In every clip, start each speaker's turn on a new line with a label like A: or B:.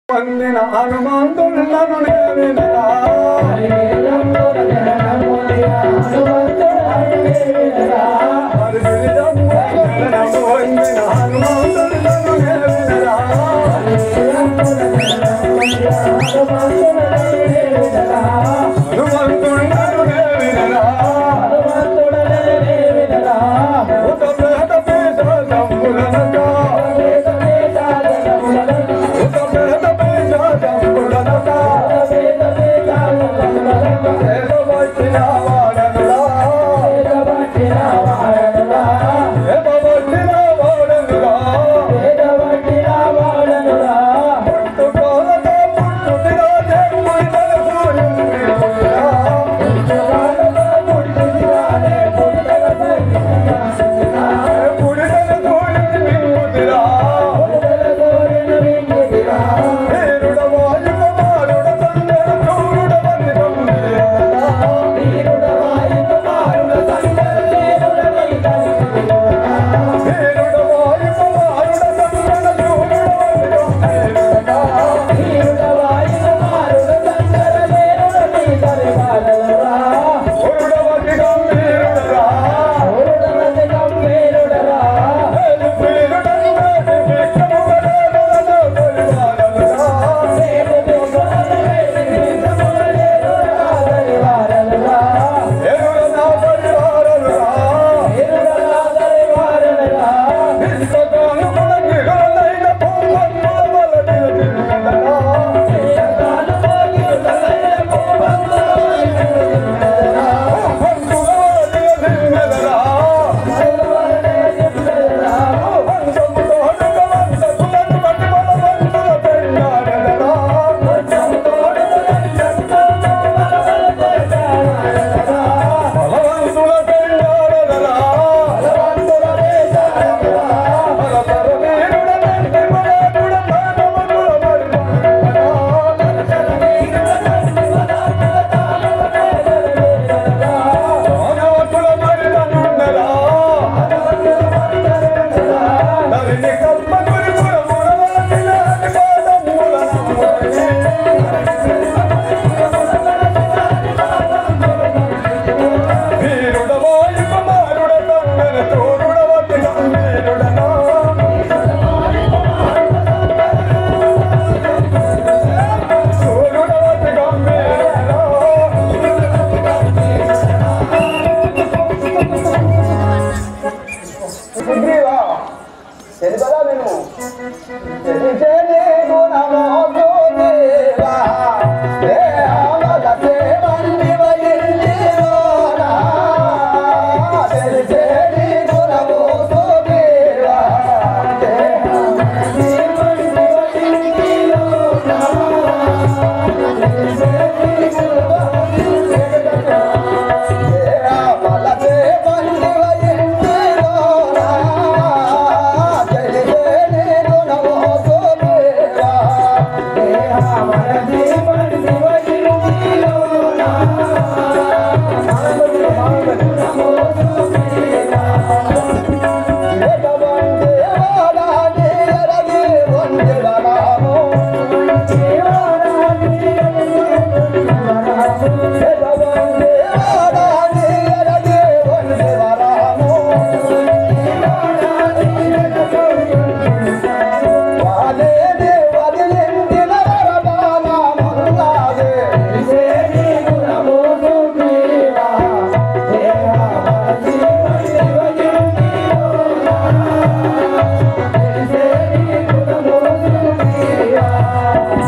A: వందిన హనుమంతులను నేవినరా వందిన హనుమంతులను నేవినరా హనుమంతులను నేవినరా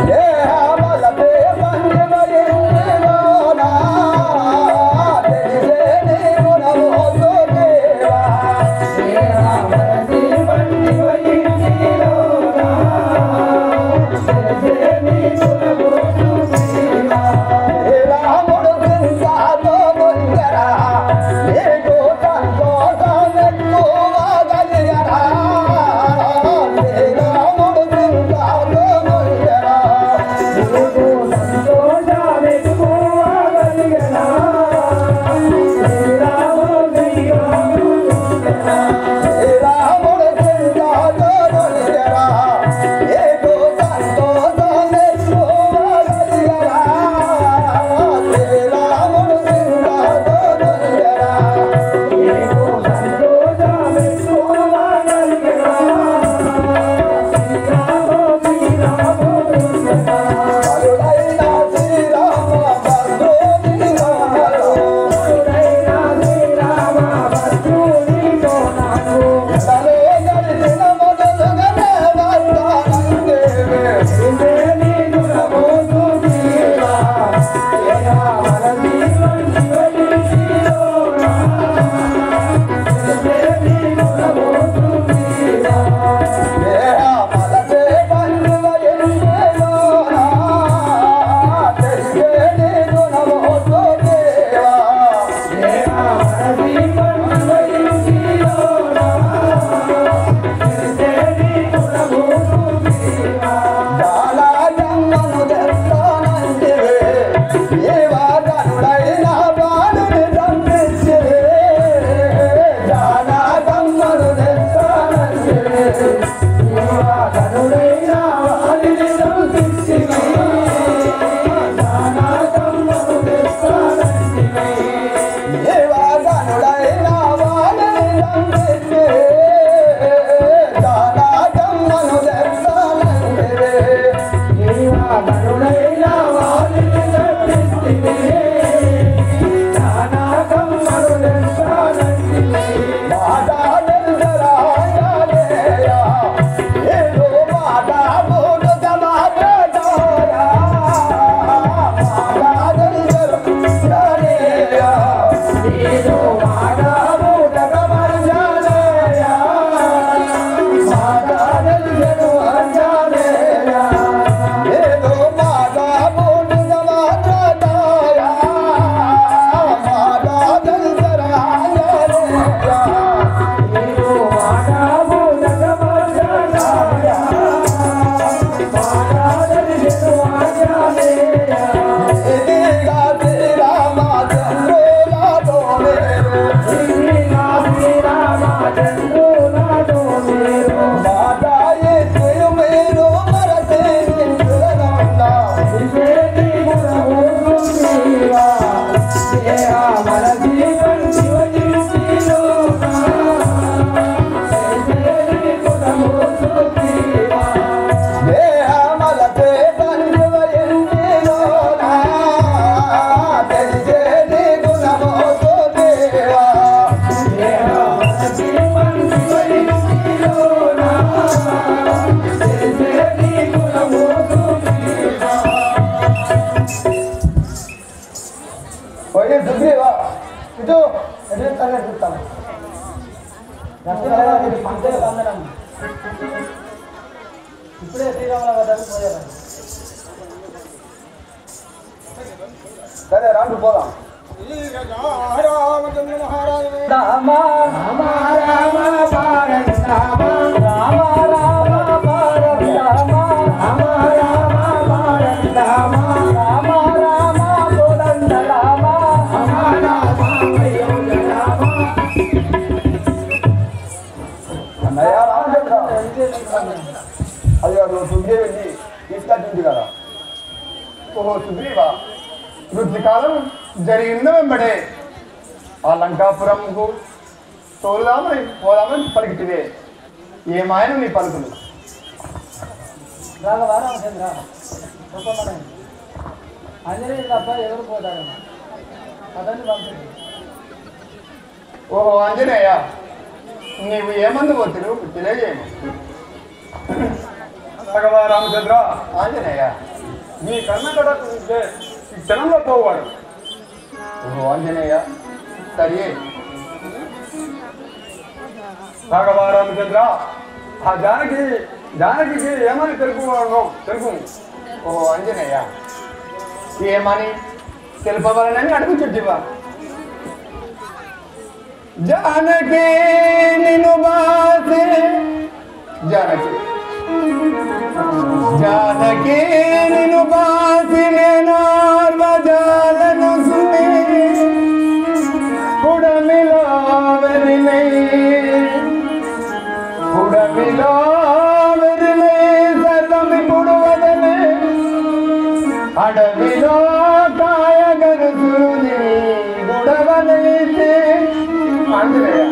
B: Yeah. ఇప్పుడే శ్రీరాముల వద్దకు పోయారు.
A: సరే రాండి పోదాం. రామ రామ రామ భారత రామ రామ రామ భారత రామ రామ రామ భారత రామ రామ రామ కోదండ రామ రామ రామ అయోధ్య రామ. అన్నయ్య రామచంద్ర అయ్యో నువ్వు సుగ్రీవుని తీసుకొచ్చింది కదా. ఓహో సుగ్రీవా, రుచికాలం జరిగిందో వెంబడే ఆ లంకాపురంకు తోలుదామని పోదామని పలికితే ఏమాయన నీ పలుకులు.
B: రాఘవా రామచంద్ర ఆంజనేయుడు తప్ప ఎవరు పోతాడు, అతన్ని పంపింది.
A: ఓహో ఆంజనేయ, నీవు ఏమందు పోతులు తెలియజేయము. రాఘవ రామచంద్ర ఆంజనేయ, నీ కర్ణకడ క్షణంలో పోవాడు. ఓహో ఆంజనేయ సరే. రాఘవ రామచంద్ర, ఆ జానకి ఏమని తెలుపువాడు తెలుపు. ఓహో ఆంజనేయ, ఏమని తెలుపవాలని అడుగు చెట్టివా. జానకి నిన్ను బాసే జానకి జానకి నిన్ను బాసి నేనార్వజాలను సుని పుడమిలో వెరినై సర్వమి పుడువదనే అడవిలో కాయగరుసుని గుడవనైతే. ఆంజనేయ,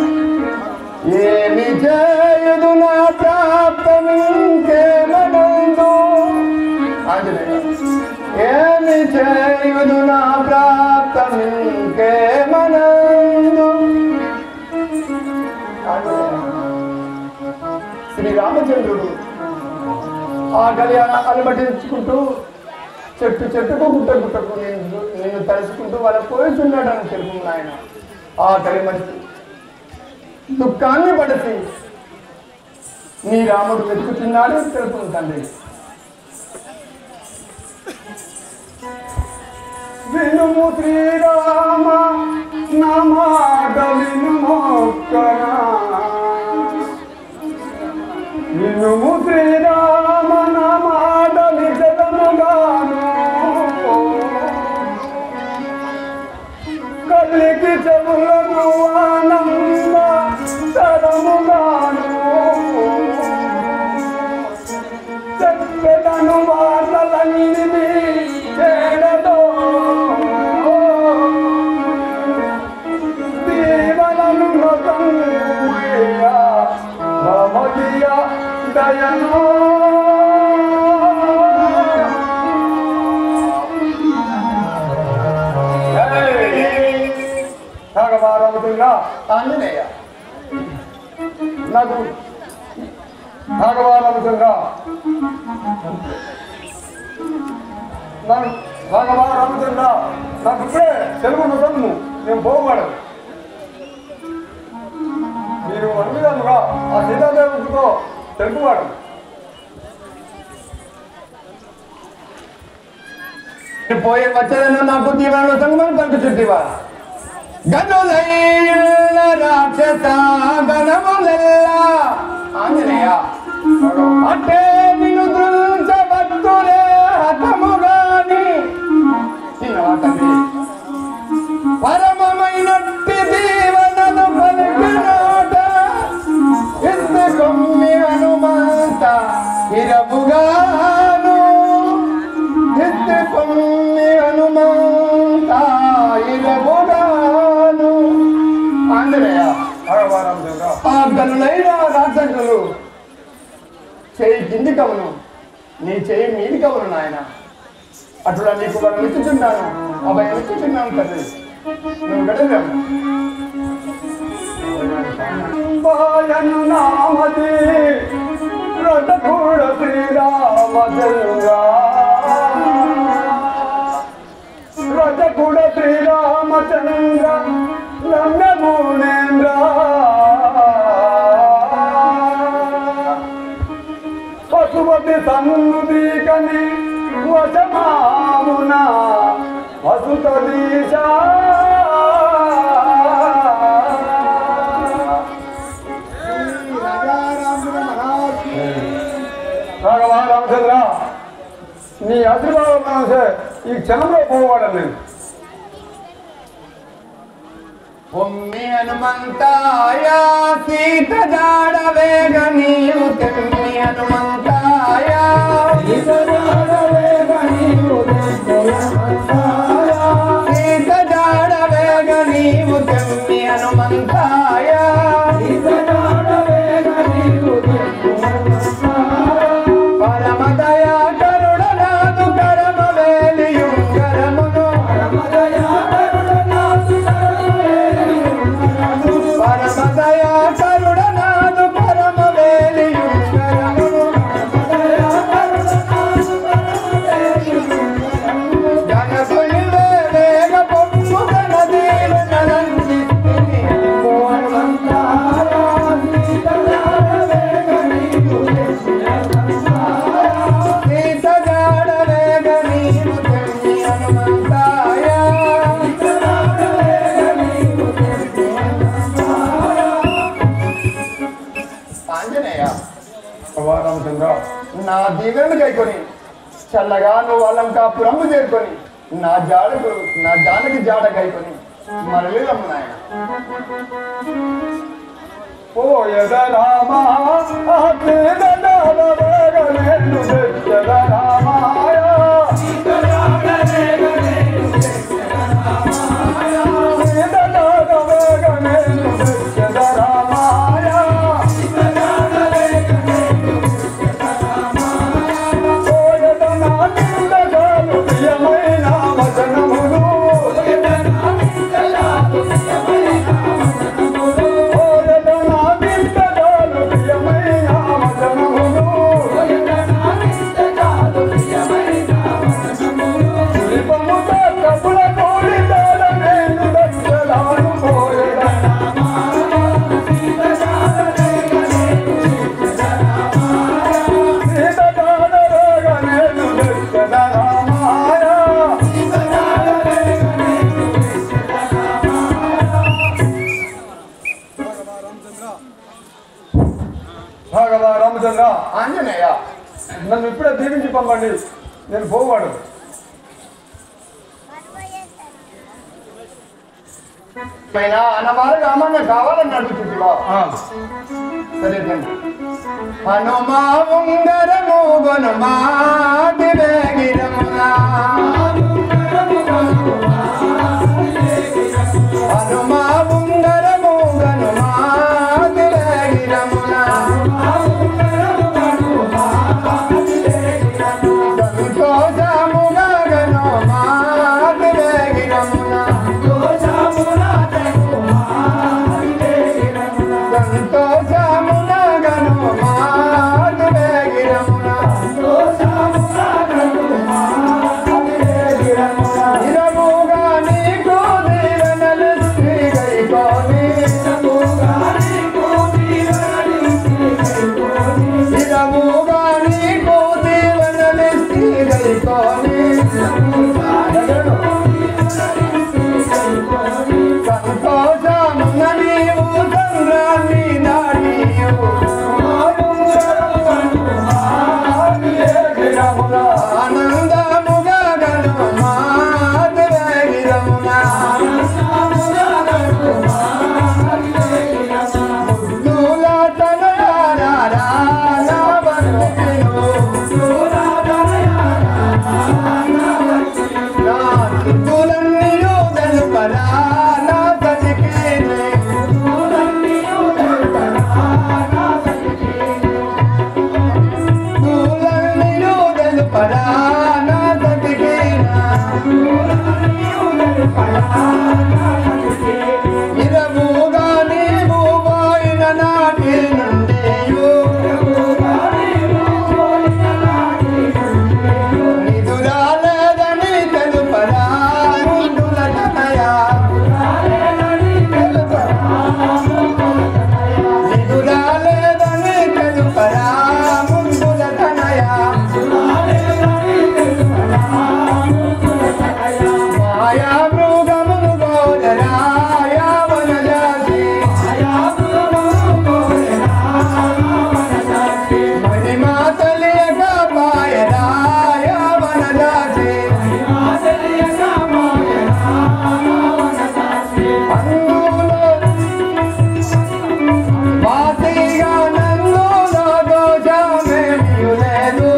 A: ఏమి చేయుదు నా ప్రాప్తమింకేమనందు. ఆంజనేయ, ఏమి చేయుదు నా ప్రాప్తమింకేమనందు. శ్రీరామచంద్రుడు ఆ కళ్యాణాన్ని అనుమతించుకుంటూ చెట్టుకు గుట్టకు నేను తలుచుకుంటూ వాళ్ళ పోయిచున్నాడని తెలుపు నాయన. ఆ కలిమతి దుఃఖాన్ని పడిసి నీ రాముడు వెతుకుతున్నాడు తెలుపు తండ్రి. వినుము శ్రీరామ నా మాట వినుము వినుము శ్రీరామ నా మాట నిజముగాను కల్లికి చెవులను ఆనంద తరముగాను చెప్పెదను వార్తలన్నిది చేడదో దీవలను మమగియ దయనో. రాఘవా రామచంద్ర నాకు ఇప్పుడే తెలుగు నొసము నేను పోవాడు మీరు అనువిధముగా ఆ సీతాదేవుడితో తెలుపువాడు
C: పోయి వచ్చేదన్న నాకు తీవ్ర సంగమం పలుకుచుంటివా గనులైన రాక్షస గణములెల్లా ఆంజనేయ అంటే నిన్ను దృంచబత్తులే హతముగాని పరమమైనట్టి దీవనను పలికినాట ఎత్తు కొమ్మి హనుమంత ఇరవుగాను ఎత్తు కొమ్మి హనుమంత ఇరవుగాను ఆంజనేయ
A: రాఘవా రామచంద్ర
C: ఆ గనులైన రాక్షసులు చేయి కింది కవును నీ చేయి మీది కవును నాయన అట్లా నీకు వాళ్ళు ఇచ్చుచున్నాను అభయం ఇచ్చుచున్నాను తండ్రి నువ్వు గడలేము
A: బాయను నామది రథకూడ శ్రీరామచంద్ర రథకూడ శ్రీరామచంద్ర రంగమూనేంద్ర పశుపతి సన్నుదీకని వశమామున వసుత దీశ రాఘవా రామచంద్ర నీ ఆశీర్వాదం మనసే ఈ క్షణంలో పోవాడని నేను
C: పొమ్మి హనుమంతాయ సీత జాడ వేగ నీవు తెమ్మి హనుమంతాయ సీత జాడ వేగ నీవు సీత జాడ వేగ నీవు తెమ్మి హనుమంతాయ పరమ దయా కరుణనాదు కరమ వేలియుంగరమును పరమ దయా కరుణనాదు పరమ వేలియుంగరమును జనకుని వేగ పొమ్ము గణదీలు నలందిస్తుని సీత జాడ వేగ నీవు తెమ్మి హనుమంతాయ ఆంజనేయ
A: రాఘవా రామచంద్ర
C: నా దీవెనలు కైకొని చల్లగా నువ్వు అలంకాపురము చేరుకొని నా జానకి జాడ కైకొని మరలిరమ్ము నాయన
A: పోయద రామా వేగనేను తెచ్చద రామాయ వేగనేను తెచ్చద రామాయ పోయద నా నిందగాలు ప్రియమైన వచనములు పోయద నా నిందగాలు ప్రియమైన వచనములు పులిపముతో కపుల కోడి తోడ నేను దక్షలాను పోయద సీత జాడ వేగ నేను దక్షద రామాయ రాఘవా రామచంద్ర
C: ఆంజనేయ
A: నన్ను ఇప్పుడే దీవించి పంపండి నేను పోవాడు
C: పైన అన్నవారు రామన్న కావాలని అడుగుతుంటివా సరే తండ్రి హనుమా ఉంగరము గొనుమా దివేగిరమునా హనుమా ఉంగరము గనుమా దివేగిరమునా సంతోషముగా గనుమా దివేగిరమునా సంతోషముగా గనుమా దివేగిరమునా సంతోషమున నీవు సంద్రాన్ని దాటియు ఆనందముగా గను మాధురగిరమున ముద్దుల తనయారా ముద్దులన్నీయు తెలుపరా నా సతికేనే ముద్దులన్నీయు తెలుపరా నా సతికేనా ఇరముగా నీవు పోయిన నాటి నుండియు నిదురాలేదని తెలుపరా ముందుల తనయా నిదురాలేదని తెలుపరా ముందుల తనయా మాయా మృగమును గోదరాయా వనజాతి మణిమా తెలియక పాయరాయా వనజాతి అందులో వాతిగా నందులో దోషమేమియు లేదు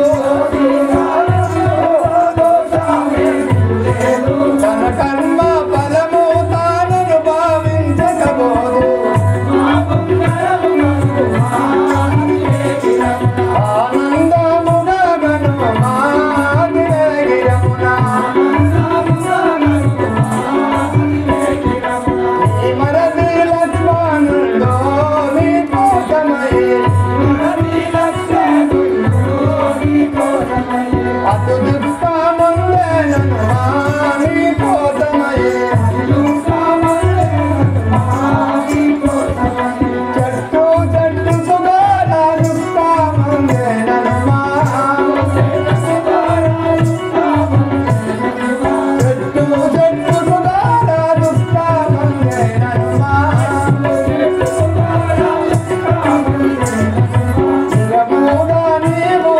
C: తన కర్మ ఫలము తాను భావించకపోదు ఆనందముగా గను మాదిరగిరమున నీ మరది లక్ష్మణుల్లో నీ కోసమై అటు దుఃఖముందేనను నీ కోసమై చెట్టు చెట్టు సుగాల దుఃఖముందేనమ్మా చెట్టు చెట్టు సుగాల దుఃఖముందేనమ్మా ఇరముగా నీవు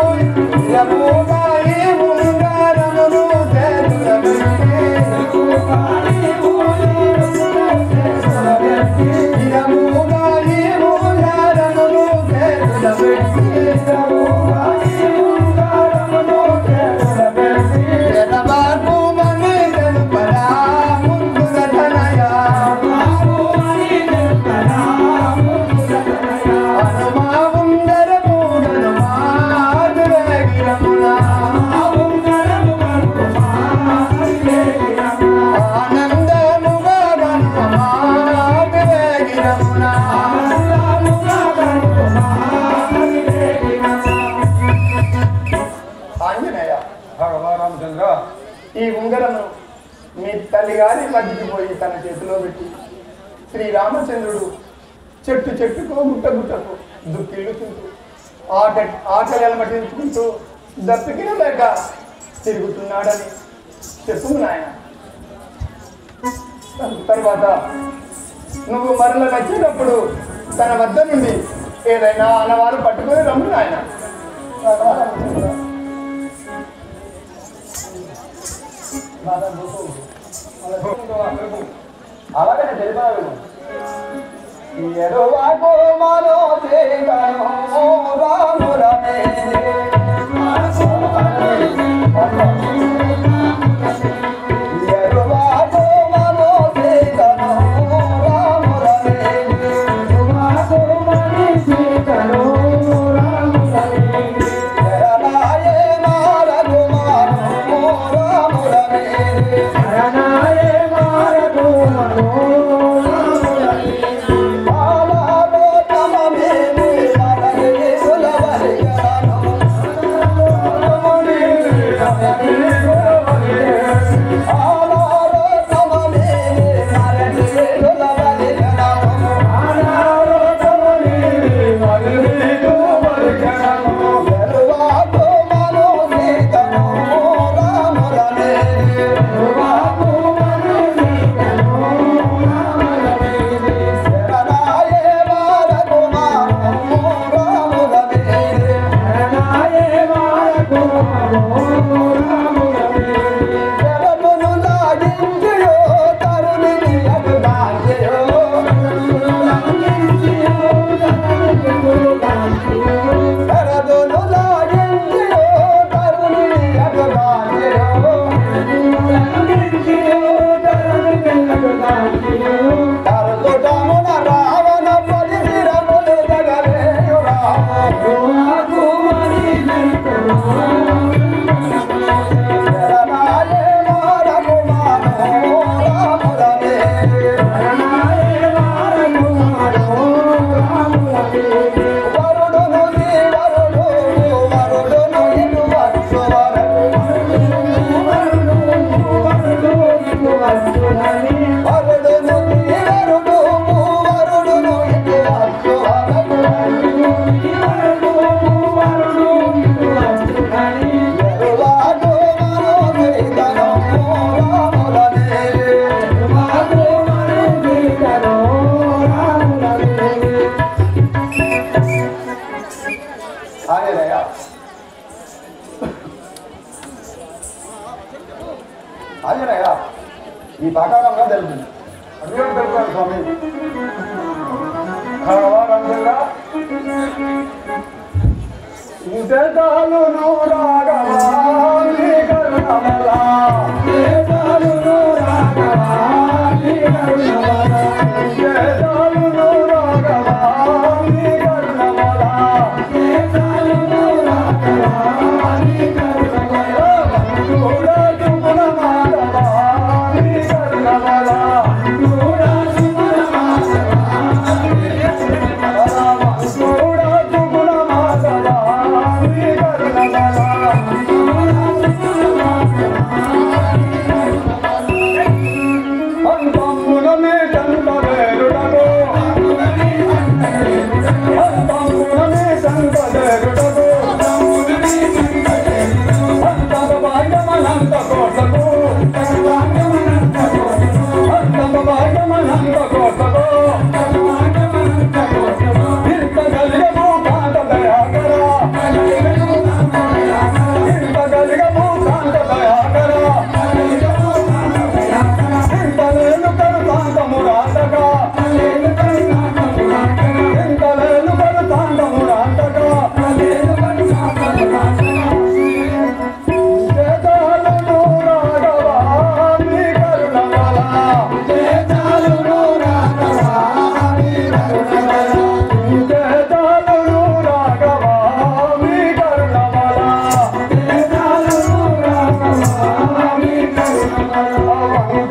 C: ఇరముగా ఈ ఉంగరమును చేతులబెట్టి ఇరముగా ఈ ఉంగరమును చేతులబెట్టి ఎడబాటు మని తెలుపరా ముందుల తనయా హనుమా ఉంగరము గను మాధురగిరమున ఆనందముగా గను మాధురగిరమున ఆంజనేయ
A: భగవారామచంద్ర
C: ఈ ఉంగరము మీ తల్లిగారి మధ్యకి పోయి తన చేతిలో పెట్టి శ్రీరామచంద్రుడు చెట్టు చెట్టుకు గుట్ట గుట్టకు దుక్కిళ్ళుకుంటూ ఆకలి అలమటించుకుంటూ దప్పికిన లేక తిరుగుతున్నాడని చెప్పు నాయన. తర్వాత నువ్వు మరల వచ్చేటప్పుడు తన వద్ద నుండి ఏదైనా అన్నవారు పట్టుకొని రమ్ము నాయన.
B: అలాగే తెలిపాను ఎరువాకో మరో చేగను రామురమే ఎరువాకో మరో చేగను రామురమే ఎరువాకో మరో చేగను రామురమే శరణాయే మారగు మారో రామురమే శరణాయే మారగు మారో ఆలాలో తమమే మరగే సులవరిగను
C: ఆంజనేయ ఈ ప్రకారంగా తెలుపుతుంది.
A: అటువంటి తెలుపాలి స్వామి. రామచంద్ర ఇంతేతాలు రాఘవా నీ కరుణవలా ఇంతేతాలు రాఘవా నీ కరుణవలా ఇంతేతాలు రాఘవా నీ కరుణవలా ఇంతేతాలు రాఘవా నీ కరుణవలా కూడా తుమన మాధవా నీ కరుణవలా కూడా తుమన మాధవా నీ కరుణవలా కూడా తుమన మాధవా నీ కరుణవలా అంతమున మే చందవేరుడగో అంతమున మే చందవేరుడగో అంతమ భాగ్యమనంత కోటకు అంతమ భాగ్యమనంత కోటకు ఇంత కలిగము కాంత దయాకర ఇంత కలిగము కాంత దయాకర ఇంత లేను కరుతాంతము రాంతగా ఇంత లేను కరుతాంతము రాంతగా చేతాలను రాఘవా నీ కరుణవలా చేతాలను రాఘవా నీ కరుణవలా చేతాలను రాఘవా నీ కరుణవలా చేతాలను రాఘవా నీ కరుణవలా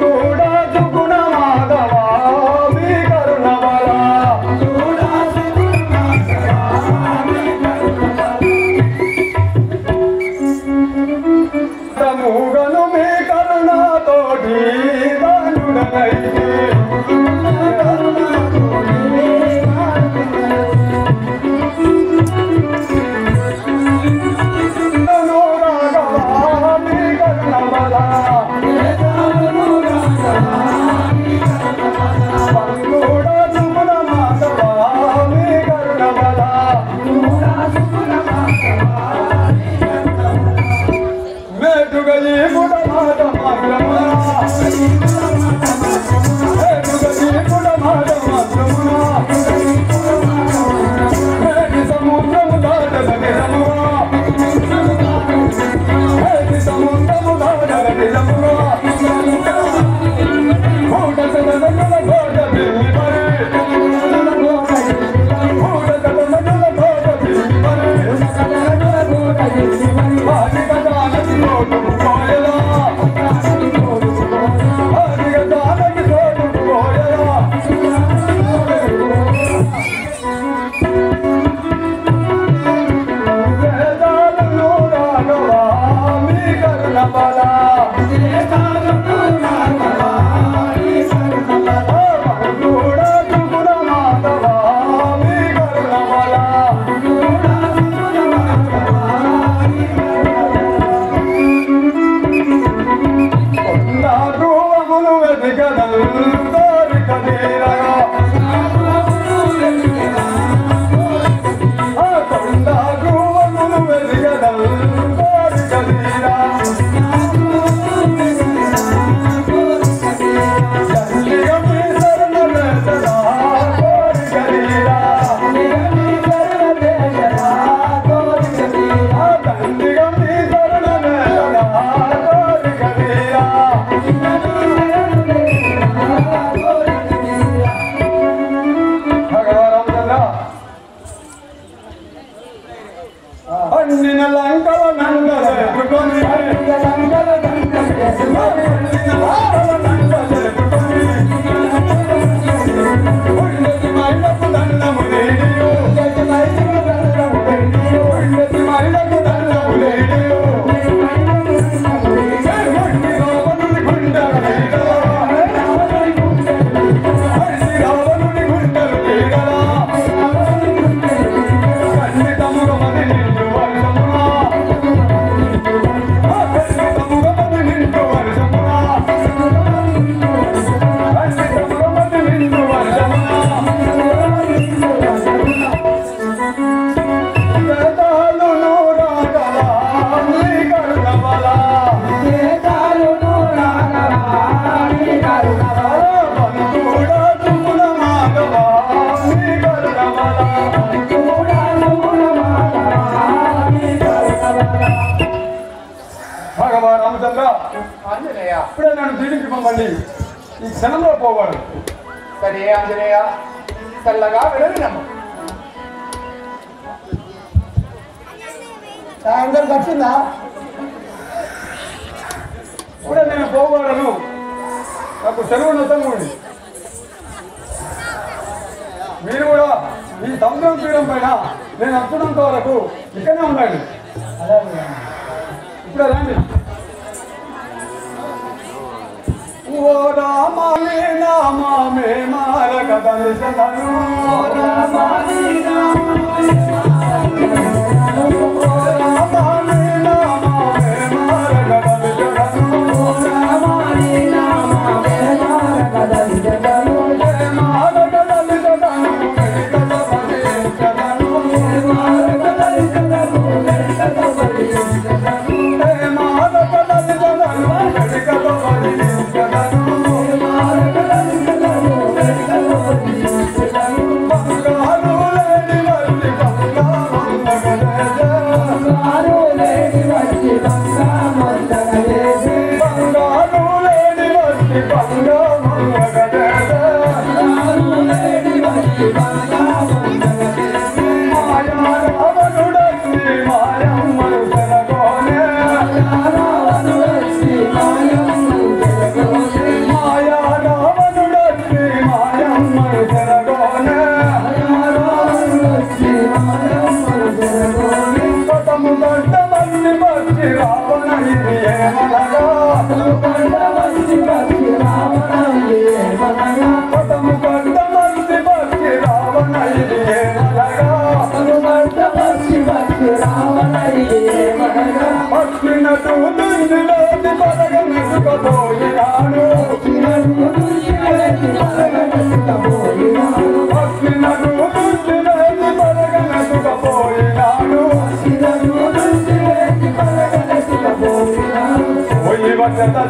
A: కూడా దుగుణ మాధవా నీ కరుణవలా కూడా దుగుణ మాధవా నీ కరుణవలా మూగను మీ కరుణతోటి దానుడనైతే రాఘవా మీ కరుణవలా కూడా దుగుణ మాధవా మీ కరుణవలా మేటుగా ఈ గుణ మాట మాత్రమా మేటుగా ఈ గుణ రామచంద్ర
C: ఆంజనేయ
A: ఇప్పుడే నన్ను దీనికి పంపండి ఈ క్షణంలో పోవాడు.
C: సరే ఆంజనేయ చల్లగా వెళ్ళినమ్మ
B: అందరికి వచ్చిందా?
A: ఇప్పుడే నేను పోవాడను. నాకు సెలవు నొసండి. మీరు కూడా ఈ సముద్రం తీరం పైన నేను అత్తున్నంత వరకు ఇక్కడనే ఉండండి. ఇప్పుడే రండి. ఓ రామాని నామే మారక దర్శనను రామాని నామే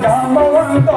A: జాంబవంత